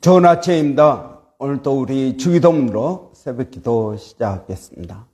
좋은 아침입니다. 오늘도 우리 주기도문으로 새벽기도 시작하겠습니다.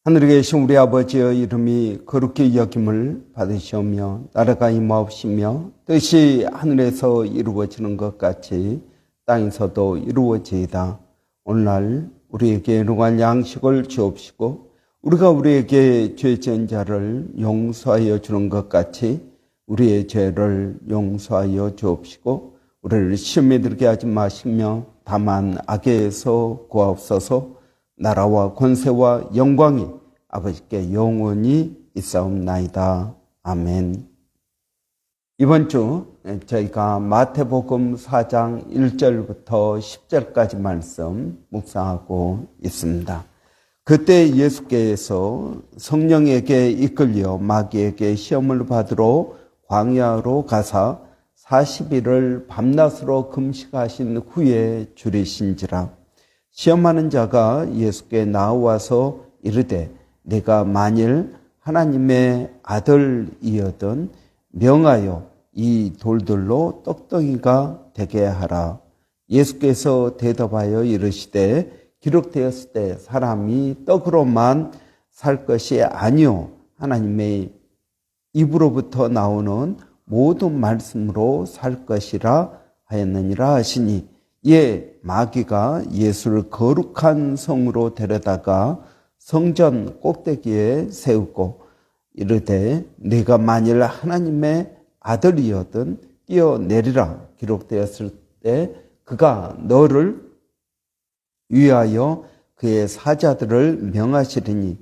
하늘에 계신 우리 아버지의 이름이 거룩히 여김을 받으시오며 나라가 임하옵시며 뜻이 하늘에서 이루어지는 것 같이 땅에서도 이루어지이다. 오늘날 우리에게 일용할 양식을 주옵시고 우리가 우리에게 죄 지은 자를 용서하여 주는 것 같이 우리의 죄를 용서하여 주옵시고 우리를 시험에 들게 하지 마시며 다만 악에서 구하옵소서. 나라와 권세와 영광이 아버지께 영원히 있사옵나이다. 아멘. 이번 주 저희가 마태복음 4장 1절부터 10절까지 말씀 묵상하고 있습니다. 그때 예수께서 성령에게 이끌려 마귀에게 시험을 받으러 광야로 가사 40일을 밤낮으로 금식하신 후에 줄이신지라. 시험하는 자가 예수께 나와서 이르되 내가 만일 하나님의 아들이거든 명하여 이 돌들로 떡덩이가 되게 하라. 예수께서 대답하여 이르시되 기록되었을 때 사람이 떡으로만 살 것이 아니요 하나님의 입으로부터 나오는 모든 말씀으로 살 것이라 하였느니라 하시니 이에 마귀가 예수를 거룩한 성으로 데려다가 성전 꼭대기에 세우고 이르되 네가 만일 하나님의 아들이거든 뛰어내리라. 기록되었을 때 그가 너를 위하여 그의 사자들을 명하시리니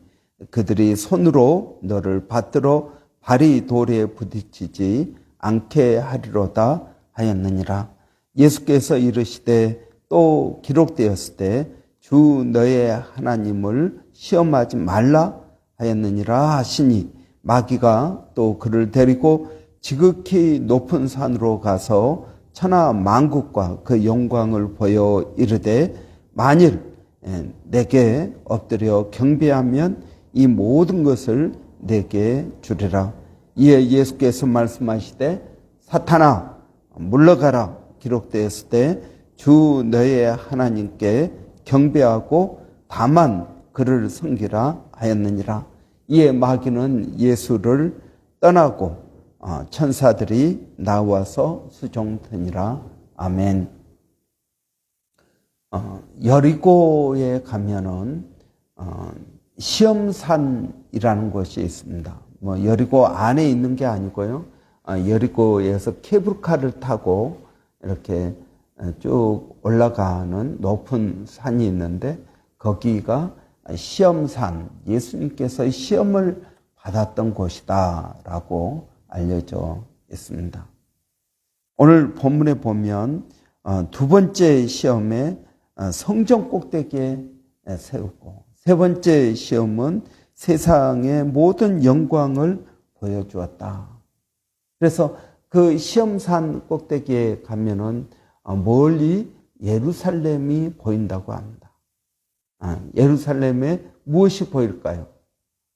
그들이 손으로 너를 받들어 발이 돌에 부딪히지 않게 하리로다 하였느니라. 예수께서 이르시되 또 기록되었을 때 주 너의 하나님을 시험하지 말라 하였느니라 하시니 마귀가 또 그를 데리고 지극히 높은 산으로 가서 천하 만국과 그 영광을 보여 이르되 만일 내게 엎드려 경배하면 이 모든 것을 내게 주리라. 이에 예수께서 말씀하시되 사탄아 물러가라. 기록되었을 때 주 너의 하나님께 경배하고 다만 그를 섬기라 하였느니라. 이에 마귀는 예수를 떠나고 천사들이 나와서 수종되니라. 아멘. 여리고에 가면은 시험산이라는 곳이 있습니다. 여리고 안에 있는 게 아니고요. 여리고에서 케이블카를 타고 이렇게 쭉 올라가는 높은 산이 있는데 거기가 시험산, 예수님께서 시험을 받았던 곳이다라고 알려져 있습니다. 오늘 본문에 보면 두 번째 시험에 성전 꼭대기에 세우고 세 번째 시험은 세상의 모든 영광을 보여주었다. 그래서 그 시험산 꼭대기에 가면은 멀리 예루살렘이 보인다고 합니다. 예루살렘에 무엇이 보일까요?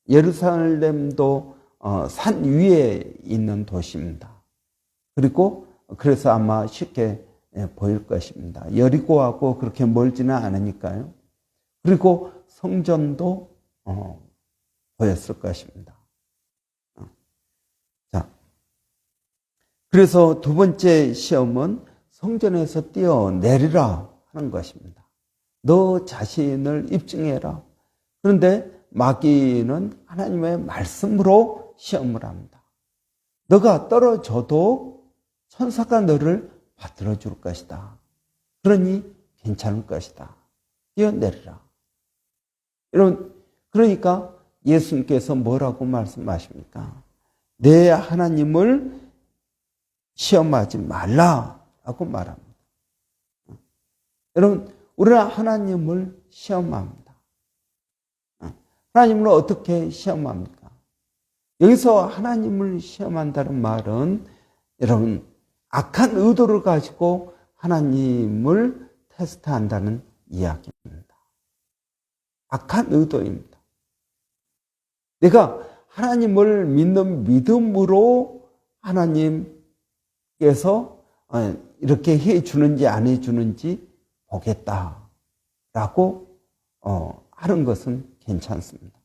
예루살렘도 산 위에 있는 도시입니다. 그리고 그래서 아마 쉽게 보일 것입니다. 여리고하고 그렇게 멀지는 않으니까요. 그리고 성전도 보였을 것입니다. 자, 그래서 두 번째 시험은 성전에서 뛰어내리라 하는 것입니다. 너 자신을 입증해라. 그런데 마귀는 하나님의 말씀으로 시험을 합니다. 너가 떨어져도 천사가 너를 받들어 줄 것이다. 그러니 괜찮을 것이다. 뛰어내리라. 여러분, 그러니까 예수님께서 뭐라고 말씀하십니까? 내 하나님을 시험하지 말라라고 말합니다. 여러분, 우리는 하나님을 시험합니다. 하나님을 어떻게 시험합니까? 여기서 하나님을 시험한다는 말은 여러분 악한 의도를 가지고 하나님을 테스트한다는 이야기입니다. 악한 의도입니다. 내가 하나님을 믿는 믿음으로 하나님께서 이렇게 해 주는지 안 해 주는지 보겠다라고 하는 것은 괜찮습니다.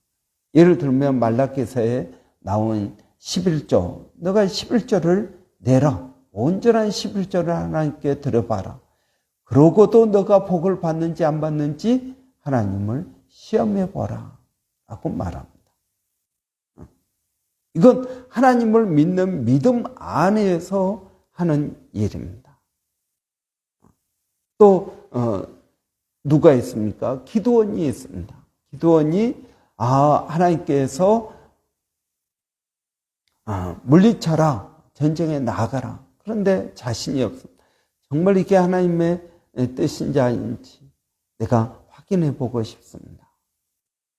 예를 들면 말라기서에 나온 11조, 너가 11조를 내라. 온전한 11조를 하나님께 드려봐라. 그러고도 너가 복을 받는지 안 받는지 하나님을 시험해 보라 라고 말합니다. 이건 하나님을 믿는 믿음 안에서 하는 일입니다. 또 누가 있습니까? 기드온이 있습니다. 기드온이 하나님께서 물리쳐라, 전쟁에 나가라. 그런데 자신이 없습니다. 정말 이게 하나님의 뜻인지 아닌지 내가 확인해 보고 싶습니다.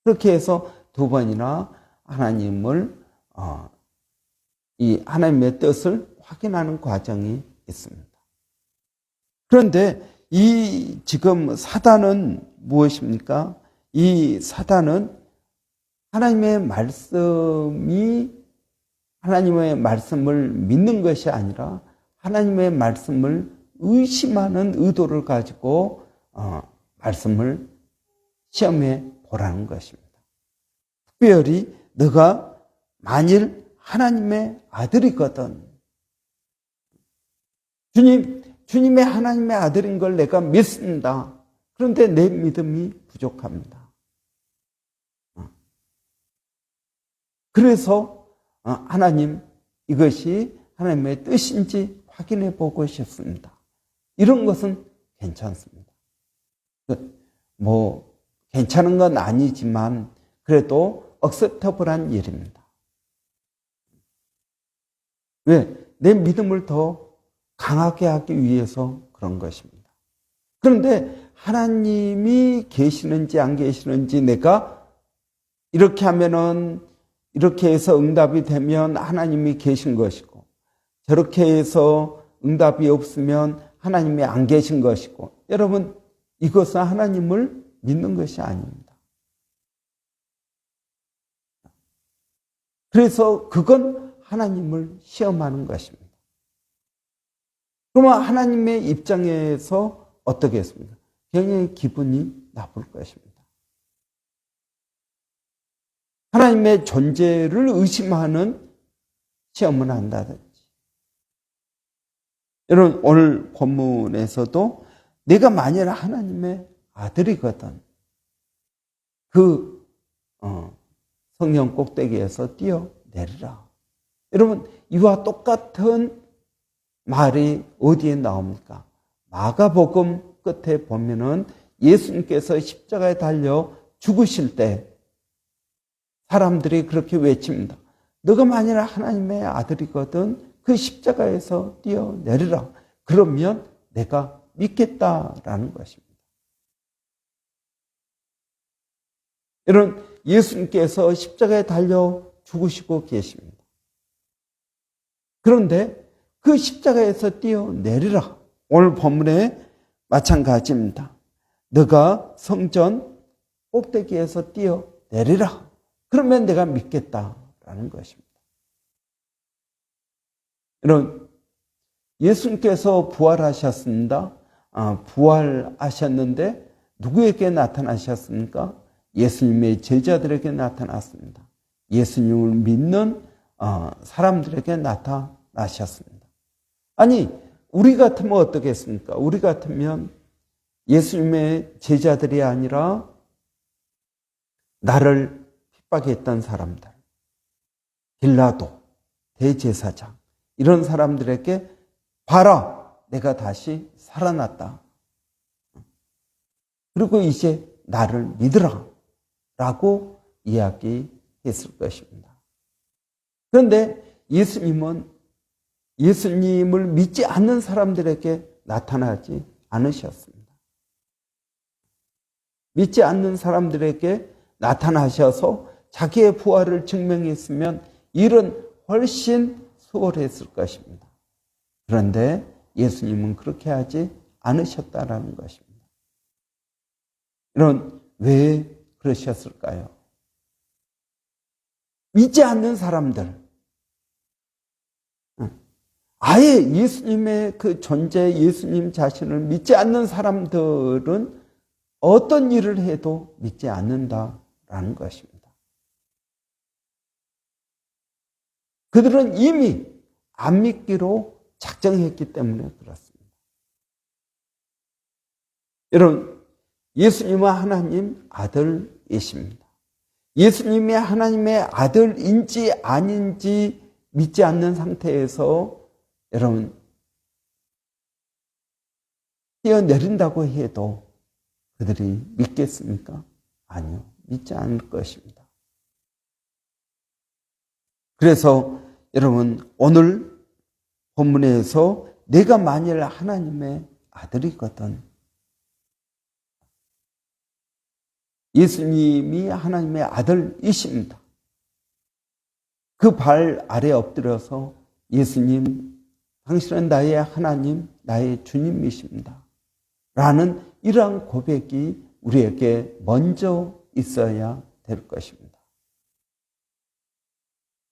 그렇게 해서 2번이나 하나님을 이 하나님의 뜻을 확인하는 과정이 있습니다. 그런데 이 지금 사단은 무엇입니까? 이 사단은 하나님의 말씀을 믿는 것이 아니라 하나님의 말씀을 의심하는 의도를 가지고 말씀을 시험해 보라는 것입니다. 특별히 너가 만일 하나님의 아들이거든, 주님의 하나님의 아들인 걸 내가 믿습니다. 그런데 내 믿음이 부족합니다. 그래서 하나님, 이것이 하나님의 뜻인지 확인해 보고 싶습니다. 이런 것은 괜찮습니다. 괜찮은 건 아니지만 그래도 억셉터블한 일입니다. 왜? 내 믿음을 더 강하게 하기 위해서 그런 것입니다. 그런데 하나님이 계시는지 안 계시는지 내가 이렇게 하면은 이렇게 해서 응답이 되면 하나님이 계신 것이고, 저렇게 해서 응답이 없으면 하나님이 안 계신 것이고, 여러분, 이것은 하나님을 믿는 것이 아닙니다. 그래서 그건 하나님을 시험하는 것입니다. 그러면 하나님의 입장에서 어떻게 했습니까? 굉장히 기분이 나쁠 것입니다. 하나님의 존재를 의심하는 시험을 한다든지. 여러분, 오늘 본문에서도 내가 만일 하나님의 아들이거든, 성령 꼭대기에서 뛰어내리라. 여러분, 이와 똑같은 말이 어디에 나옵니까? 마가복음 끝에 보면은 예수님께서 십자가에 달려 죽으실 때 사람들이 그렇게 외칩니다. 너가 만일 하나님의 아들이거든 그 십자가에서 뛰어내리라. 그러면 내가 믿겠다라는 것입니다. 여러분, 예수님께서 십자가에 달려 죽으시고 계십니다. 그런데 그 십자가에서 뛰어내리라. 오늘 본문에 마찬가지입니다. 너가 성전 꼭대기에서 뛰어내리라. 그러면 내가 믿겠다라는 것입니다. 여러분, 예수님께서 부활하셨습니다. 부활하셨는데 누구에게 나타나셨습니까? 예수님의 제자들에게 나타났습니다. 예수님을 믿는 사람들에게 나타나셨습니다. 아니, 우리 같으면 어떻겠습니까? 우리 같으면 예수님의 제자들이 아니라 나를 핍박했던 사람들, 빌라도, 대제사장, 이런 사람들에게 봐라, 내가 다시 살아났다. 그리고 이제 나를 믿으라 라고 이야기했을 것입니다. 그런데 예수님을 믿지 않는 사람들에게 나타나지 않으셨습니다. 믿지 않는 사람들에게 나타나셔서 자기의 부활을 증명했으면 일은 훨씬 수월했을 것입니다. 그런데 예수님은 그렇게 하지 않으셨다라는 것입니다. 왜 그러셨을까요? 믿지 않는 사람들, 아예 예수님의 그 존재, 예수님 자신을 믿지 않는 사람들은 어떤 일을 해도 믿지 않는다라는 것입니다. 그들은 이미 안 믿기로 작정했기 때문에 그렇습니다. 여러분, 예수님은 하나님 아들이십니다. 예수님이 하나님의 아들인지 아닌지 믿지 않는 상태에서 여러분 뛰어내린다고 해도 그들이 믿겠습니까? 아니요. 믿지 않을 것입니다. 그래서 여러분 오늘 본문에서 내가 만일 하나님의 아들이거든, 예수님이 하나님의 아들이십니다. 그 발 아래 엎드려서 예수님, 당신은 나의 하나님, 나의 주님이십니다. 라는 이러한 고백이 우리에게 먼저 있어야 될 것입니다.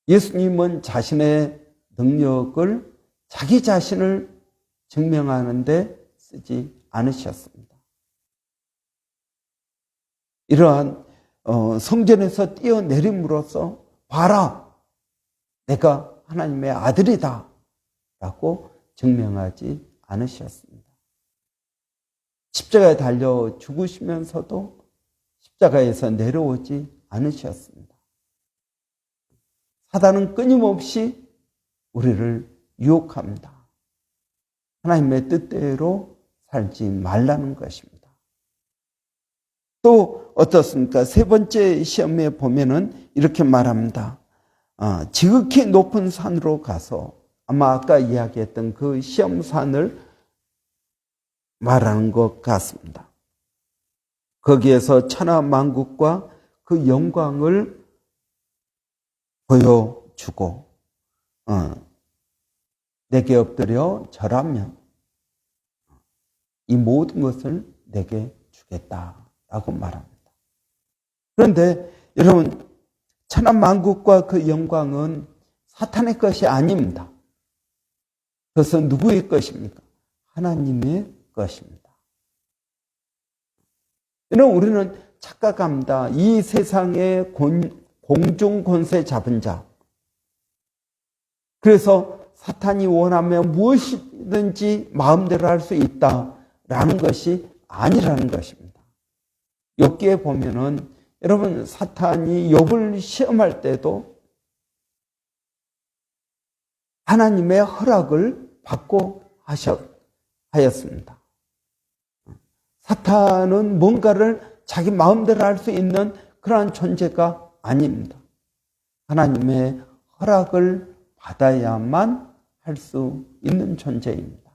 예수님은 자신의 능력을 자기 자신을 증명하는 데 쓰지 않으셨습니다. 이러한 성전에서 뛰어내림으로써 봐라, 내가 하나님의 아들이다 라고 증명하지 않으셨습니다. 십자가에 달려 죽으시면서도 십자가에서 내려오지 않으셨습니다. 사단은 끊임없이 우리를 유혹합니다. 하나님의 뜻대로 살지 말라는 것입니다. 또 어떻습니까? 세 번째 시험에 보면은 이렇게 말합니다. 지극히 높은 산으로 가서, 아마 아까 이야기했던 그 시험산을 말하는 것 같습니다. 거기에서 천하 만국과 그 영광을 보여주고 내게 엎드려 절하면 이 모든 것을 내게 주겠다라고 말합니다. 그런데 여러분, 천하 만국과 그 영광은 사탄의 것이 아닙니다. 그것은 누구의 것입니까? 하나님의 것입니다. 여러분, 우리는 착각합니다. 이 세상의 공중 권세 잡은 자, 그래서 사탄이 원하면 무엇이든지 마음대로 할 수 있다라는 것이 아니라는 것입니다. 욥기에 보면은 여러분, 사탄이 욥을 시험할 때도 하나님의 허락을 받고 하였습니다. 사탄은 뭔가를 자기 마음대로 할 수 있는 그러한 존재가 아닙니다. 하나님의 허락을 받아야만 할 수 있는 존재입니다.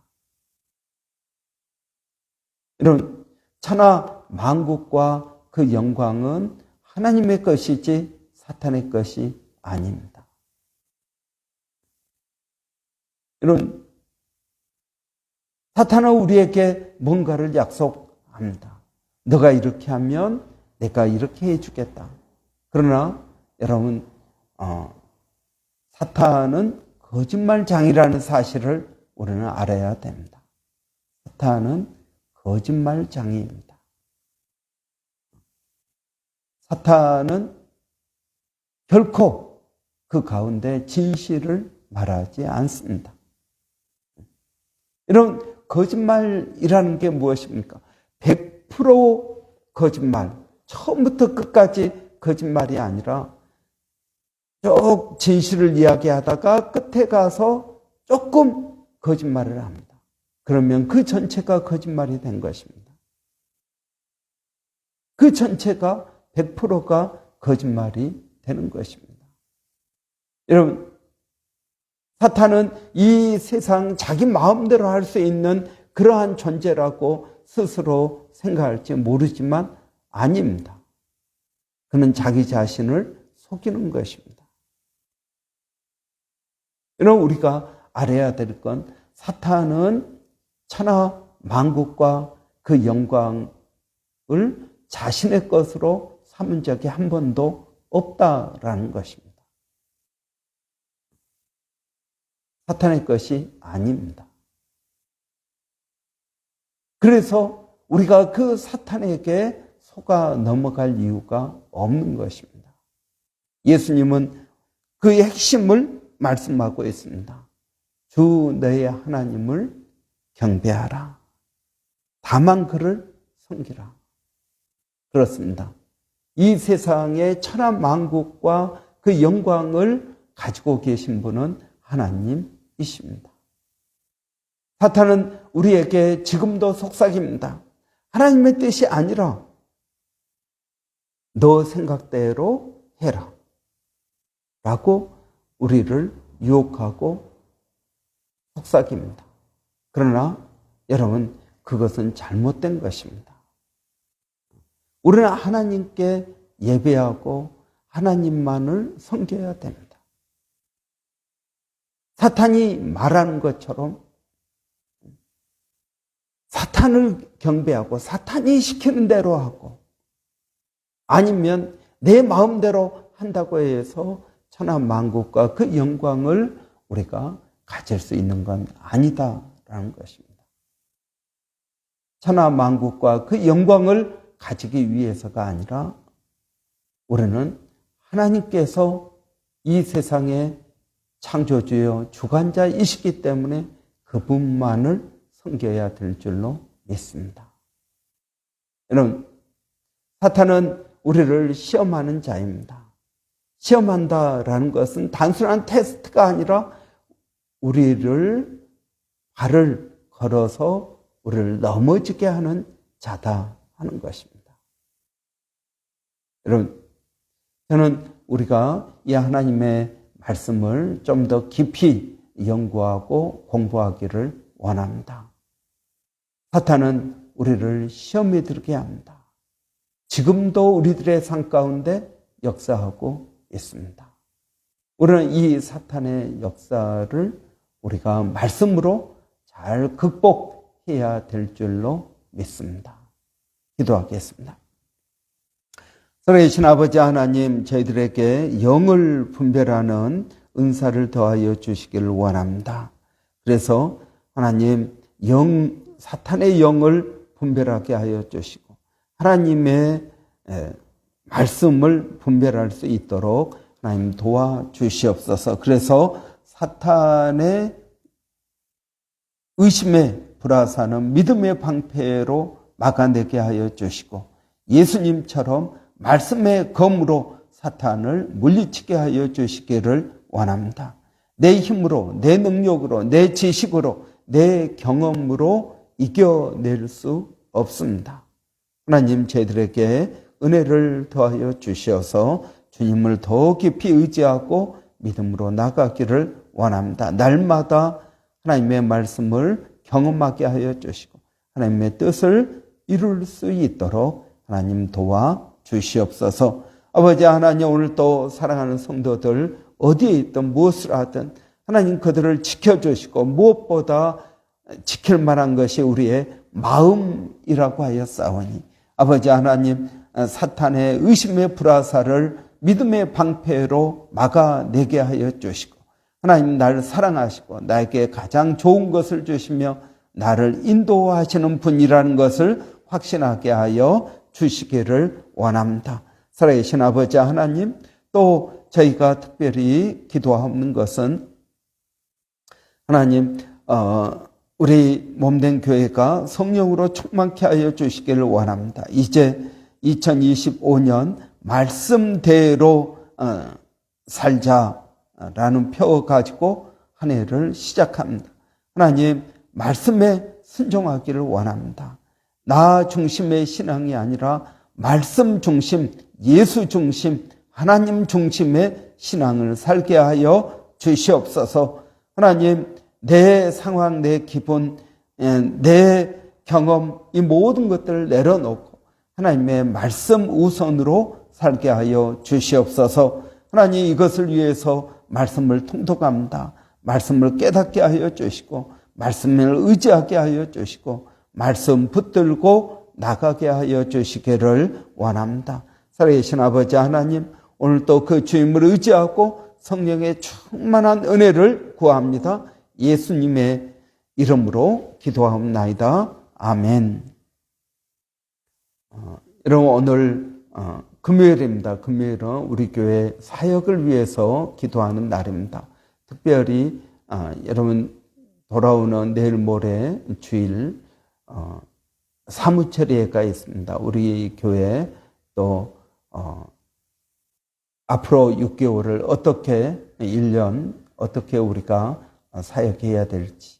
이런 천하 만국과 그 영광은 하나님의 것이지 사탄의 것이 아닙니다. 이런 사탄은 우리에게 뭔가를 약속합니다. 너가 이렇게 하면 내가 이렇게 해주겠다. 그러나 여러분, 사탄은 거짓말장이라는 사실을 우리는 알아야 됩니다. 사탄은 거짓말장이입니다. 사탄은 결코 그 가운데 진실을 말하지 않습니다. 이런 거짓말이라는 게 무엇입니까? 100% 거짓말, 처음부터 끝까지 거짓말이 아니라 쭉 진실을 이야기하다가 끝에 가서 조금 거짓말을 합니다. 그러면 그 전체가 거짓말이 된 것입니다. 그 전체가 100%가 거짓말이 되는 것입니다. 여러분, 사탄은 이 세상 자기 마음대로 할 수 있는 그러한 존재라고 스스로 생각할지 모르지만 아닙니다. 그는 자기 자신을 속이는 것입니다. 여러분, 우리가 알아야 될 건 사탄은 천하 만국과 그 영광을 자신의 것으로 삼은 적이 한 번도 없다라는 것입니다. 사탄의 것이 아닙니다. 그래서 우리가 그 사탄에게 속아 넘어갈 이유가 없는 것입니다. 예수님은 그의 핵심을 말씀하고 있습니다. 주 너의 하나님을 경배하라. 다만 그를 섬기라. 그렇습니다. 이 세상의 천하 만국과 그 영광을 가지고 계신 분은 하나님이십니다. 사탄은 우리에게 지금도 속삭입니다. 하나님의 뜻이 아니라 너 생각대로 해라 라고 우리를 유혹하고 속삭입니다. 그러나 여러분, 그것은 잘못된 것입니다. 우리는 하나님께 예배하고 하나님만을 섬겨야 됩니다. 사탄이 말하는 것처럼 사탄을 경배하고 사탄이 시키는 대로 하고 아니면 내 마음대로 한다고 해서 천하 만국과 그 영광을 우리가 가질 수 있는 건 아니다라는 것입니다. 천하 만국과 그 영광을 가지기 위해서가 아니라 우리는 하나님께서 이 세상의 창조주요 주관자이시기 때문에 그분만을 섬겨야 될 줄로 믿습니다. 여러분, 사탄은 우리를 시험하는 자입니다. 시험한다라는 것은 단순한 테스트가 아니라 우리를 발을 걸어서 우리를 넘어지게 하는 자다 하는 것입니다. 여러분, 저는 우리가 이 하나님의 말씀을 좀 더 깊이 연구하고 공부하기를 원합니다. 사탄은 우리를 시험에 들게 합니다. 지금도 우리들의 삶 가운데 역사하고 있습니다. 우리는 이 사탄의 역사를 우리가 말씀으로 잘 극복해야 될 줄로 믿습니다. 기도하겠습니다. 살아계신 아버지 하나님, 저희들에게 영을 분별하는 은사를 더하여 주시기를 원합니다. 그래서 하나님, 사탄의 영을 분별하게 하여 주시고 하나님의 말씀을 분별할 수 있도록 하나님 도와주시옵소서. 그래서 사탄의 의심의 불화사는 믿음의 방패로 막아내게 하여 주시고 예수님처럼 말씀의 검으로 사탄을 물리치게 하여 주시기를 원합니다. 내 힘으로, 내 능력으로, 내 지식으로, 내 경험으로 이겨낼 수 없습니다. 하나님, 저희들에게 은혜를 더하여 주셔서 주님을 더 깊이 의지하고 믿음으로 나가기를 원합니다. 날마다 하나님의 말씀을 경험하게 하여 주시고 하나님의 뜻을 이룰 수 있도록 하나님 도와 주시옵소서. 아버지 하나님, 오늘 또 사랑하는 성도들 어디에 있든 무엇을 하든 하나님 그들을 지켜주시고 무엇보다 지킬 만한 것이 우리의 마음이라고 하였사오니 아버지 하나님, 사탄의 의심의 불화사를 믿음의 방패로 막아내게 하여 주시고 하나님, 나를 사랑하시고 나에게 가장 좋은 것을 주시며 나를 인도하시는 분이라는 것을 확신하게 하여 주시기를 원합니다. 살아계신 아버지 하나님, 또 저희가 특별히 기도하는 것은 하나님, 우리 몸된 교회가 성령으로 충만케 하여 주시기를 원합니다. 이제 2025년 말씀대로 살자라는 표 가지고 한 해를 시작합니다. 하나님, 말씀에 순종하기를 원합니다. 나 중심의 신앙이 아니라 말씀 중심, 예수 중심, 하나님 중심의 신앙을 살게 하여 주시옵소서. 하나님, 내 상황, 내 기분, 내 경험, 이 모든 것들을 내려놓고 하나님의 말씀 우선으로 살게 하여 주시옵소서. 하나님, 이것을 위해서 말씀을 통독합니다. 말씀을 깨닫게 하여 주시고 말씀을 의지하게 하여 주시고 말씀 붙들고 나가게 하여 주시기를 원합니다. 살아계신 아버지 하나님, 오늘 또 그 주님을 의지하고 성령의 충만한 은혜를 구합니다. 예수님의 이름으로 기도하옵나이다. 아멘. 여러분, 오늘 금요일입니다. 금요일은 우리 교회 사역을 위해서 기도하는 날입니다. 특별히 여러분 돌아오는 내일 모레 주일 사무처리회가 있습니다. 우리 교회 또 앞으로 6개월을 어떻게 1년 어떻게 우리가 사역해야 될지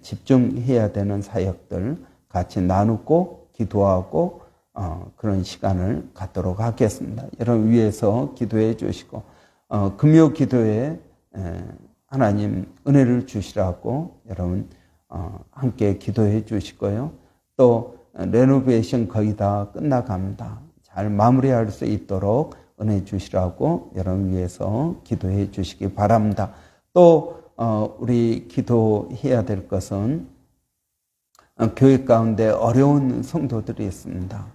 집중해야 되는 사역들 같이 나누고 기도하고 그런 시간을 갖도록 하겠습니다. 여러분 위해서 기도해 주시고 금요 기도에 하나님 은혜를 주시라고 여러분 함께 기도해 주시고요. 또 레노베이션 거의 다 끝나갑니다. 잘 마무리할 수 있도록 은혜 주시라고 여러분 위해서 기도해 주시기 바랍니다. 또 우리 기도해야 될 것은 교회 가운데 어려운 성도들이 있습니다.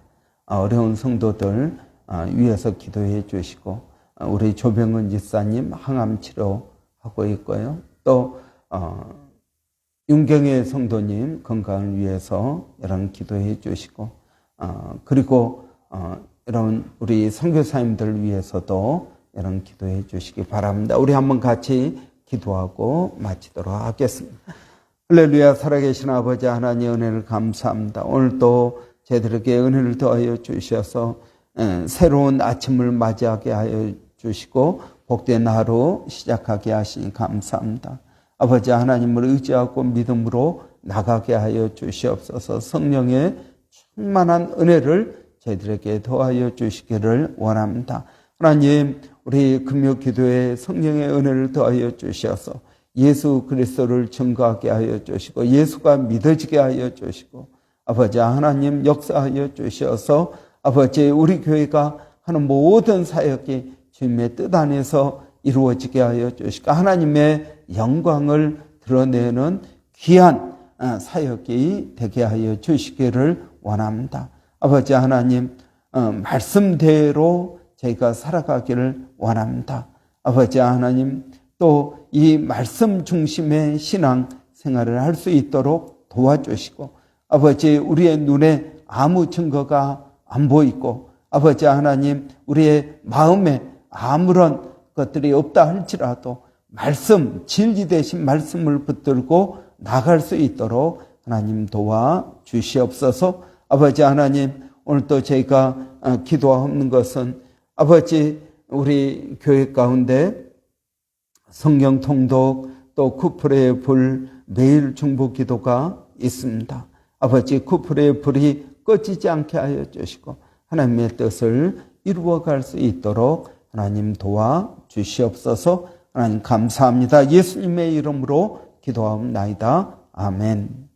어려운 성도들 위해서 기도해 주시고 우리 조병은 집사님 항암 치료하고 있고요. 또 윤경애 성도님 건강을 위해서 여러분 기도해 주시고 그리고 여러분 우리 선교사님들 위해서도 여러분 기도해 주시기 바랍니다. 우리 한번 같이 기도하고 마치도록 하겠습니다. 할렐루야. 살아계신 아버지 하나님 은혜를 감사합니다. 오늘 또 저희들에게 은혜를 더하여 주셔서 새로운 아침을 맞이하게 하여 주시고 복된 하루 시작하게 하시니 감사합니다. 아버지 하나님을 의지하고 믿음으로 나가게 하여 주시옵소서. 성령의 충만한 은혜를 저희들에게 더하여 주시기를 원합니다. 하나님 우리 금요 기도에 성령의 은혜를 더하여 주셔서 예수 그리스도를 증거하게 하여 주시고 예수가 믿어지게 하여 주시고 아버지 하나님 역사하여 주셔서 아버지 우리 교회가 하는 모든 사역이 주님의 뜻 안에서 이루어지게 하여 주시고 하나님의 영광을 드러내는 귀한 사역이 되게 하여 주시기를 원합니다. 아버지 하나님 말씀대로 저희가 살아가기를 원합니다. 아버지 하나님 또 이 말씀 중심의 신앙 생활을 할 수 있도록 도와주시고 아버지 우리의 눈에 아무 증거가 안 보이고 아버지 하나님 우리의 마음에 아무런 것들이 없다 할지라도 말씀 진리 되신 말씀을 붙들고 나갈 수 있도록 하나님 도와주시옵소서. 아버지 하나님 오늘 또 저희가 기도하는 것은 아버지 우리 교회 가운데 성경 통독 또 쿠플의 불 매일 중보 기도가 있습니다. 아버지 쿠플의 불이 꺼지지 않게 하여 주시고 하나님의 뜻을 이루어갈 수 있도록 하나님 도와주시옵소서. 하나님 감사합니다. 예수님의 이름으로 기도하옵나이다. 아멘.